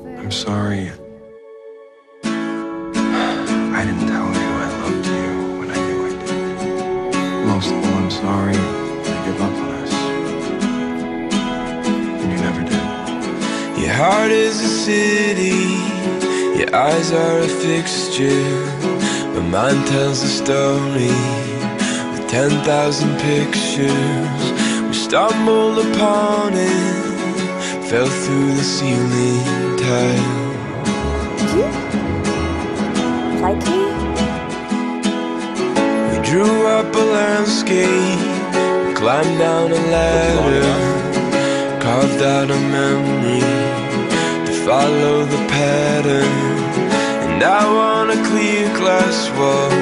I'm sorry. I didn't tell you I loved you when I knew I did. Most of all, I'm sorry I gave up on us. And you never did. Your heart is a city, your eyes are a fixture. My mind tells a story with 10,000 pictures. We stumbled upon it, fell through the ceiling tile. Did you like me? We drew up a landscape, climbed down a ladder, carved out a memory to follow the pattern. And now on a clear glass wall,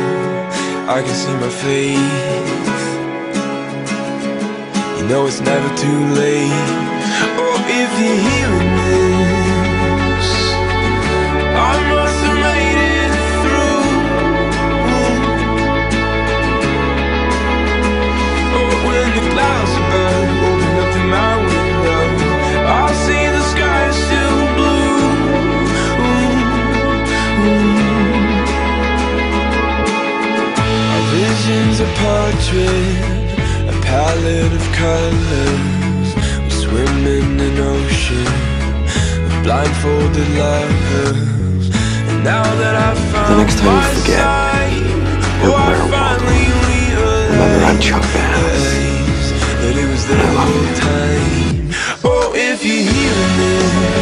I can see my face. You know it's never too late. Oh, if you're hearing this, I must have made it through. Oh, when the clouds above open up in my window, I'll see the sky is still blue. Our vision's a portrait, a palette of colors. We swim in an ocean of blindfolded lovers. And now that I've found The next time you my forget, sight, you'll oh, I wear a finally realized Remember, I'm Chuck Bass. that it was the And I love whole you. time. Oh, if you're hearing this,